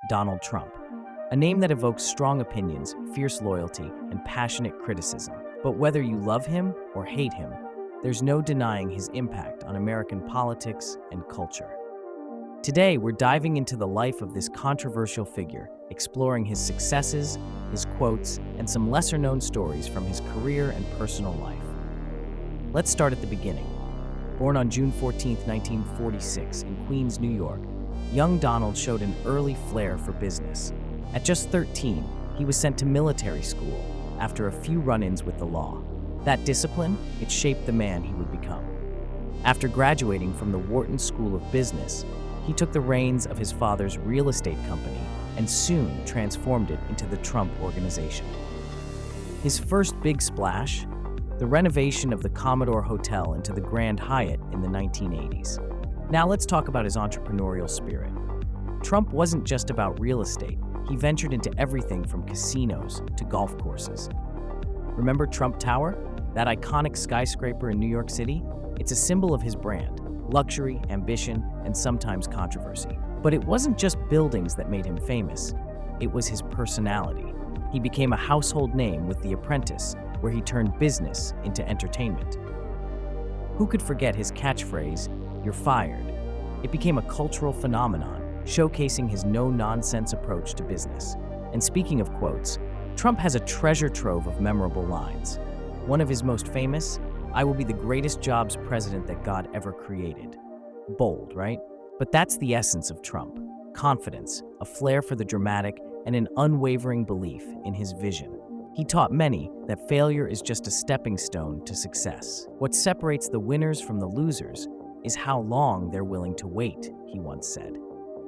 Donald Trump. A name that evokes strong opinions, fierce loyalty, and passionate criticism. But whether you love him or hate him, there's no denying his impact on American politics and culture. Today, we're diving into the life of this controversial figure, exploring his successes, his quotes, and some lesser-known stories from his career and personal life. Let's start at the beginning. Born on June 14, 1946, in Queens, New York, young Donald showed an early flair for business. At just 13, he was sent to military school after a few run-ins with the law. That discipline, it shaped the man he would become. After graduating from the Wharton School of Business, he took the reins of his father's real estate company and soon transformed it into the Trump Organization. His first big splash? The renovation of the Commodore Hotel into the Grand Hyatt in the 1980s. Now let's talk about his entrepreneurial spirit. Trump wasn't just about real estate. He ventured into everything from casinos to golf courses. Remember Trump Tower? That iconic skyscraper in New York City? It's a symbol of his brand, luxury, ambition, and sometimes controversy. But it wasn't just buildings that made him famous. It was his personality. He became a household name with The Apprentice, where he turned business into entertainment. Who could forget his catchphrase, "You're fired"? It became a cultural phenomenon, showcasing his no-nonsense approach to business. And speaking of quotes, Trump has a treasure trove of memorable lines. One of his most famous, "I will be the greatest jobs president that God ever created." Bold, right? But that's the essence of Trump. Confidence, a flair for the dramatic, and an unwavering belief in his vision. He taught many that failure is just a stepping stone to success. What separates the winners from the losers is how long they're willing to wait, he once said.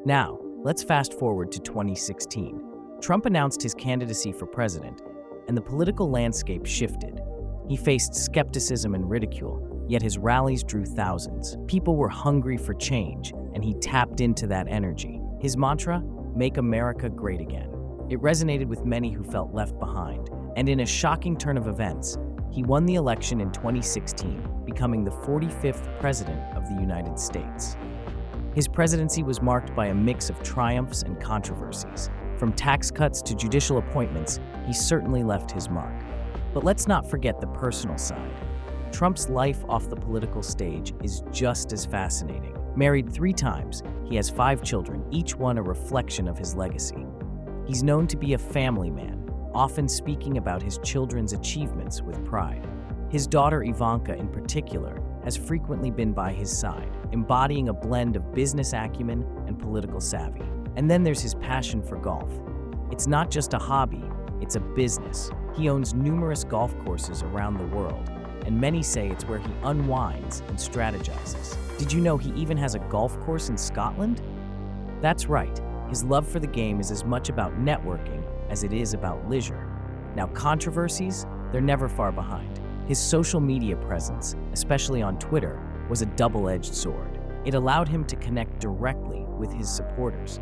Now, let's fast forward to 2016. Trump announced his candidacy for president, and the political landscape shifted. He faced skepticism and ridicule, yet his rallies drew thousands. People were hungry for change, and he tapped into that energy. His mantra, "Make America Great Again." It resonated with many who felt left behind, and in a shocking turn of events, he won the election in 2016, becoming the 45th president of the United States. His presidency was marked by a mix of triumphs and controversies. From tax cuts to judicial appointments, he certainly left his mark. But let's not forget the personal side. Trump's life off the political stage is just as fascinating. Married 3 times, he has 5 children, each one a reflection of his legacy. He's known to be a family man, often speaking about his children's achievements with pride. His daughter Ivanka, in particular, has frequently been by his side, embodying a blend of business acumen and political savvy. And then there's his passion for golf. It's not just a hobby, it's a business. He owns numerous golf courses around the world, and many say it's where he unwinds and strategizes. Did you know he even has a golf course in Scotland? That's right. His love for the game is as much about networking as it is about leisure. Now, controversies, they're never far behind. His social media presence, especially on Twitter, was a double-edged sword. It allowed him to connect directly with his supporters,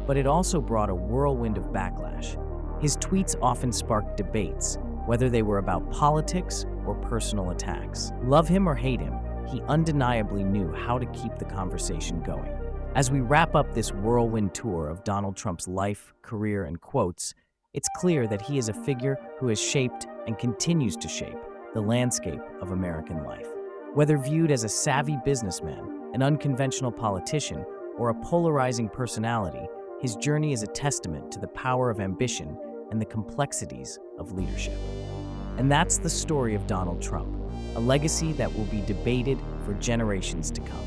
but it also brought a whirlwind of backlash. His tweets often sparked debates, whether they were about politics or personal attacks. Love him or hate him, he undeniably knew how to keep the conversation going. As we wrap up this whirlwind tour of Donald Trump's life, career, and quotes, it's clear that he is a figure who has shaped and continues to shape the landscape of American life. Whether viewed as a savvy businessman, an unconventional politician, or a polarizing personality, his journey is a testament to the power of ambition and the complexities of leadership. And that's the story of Donald Trump, a legacy that will be debated for generations to come.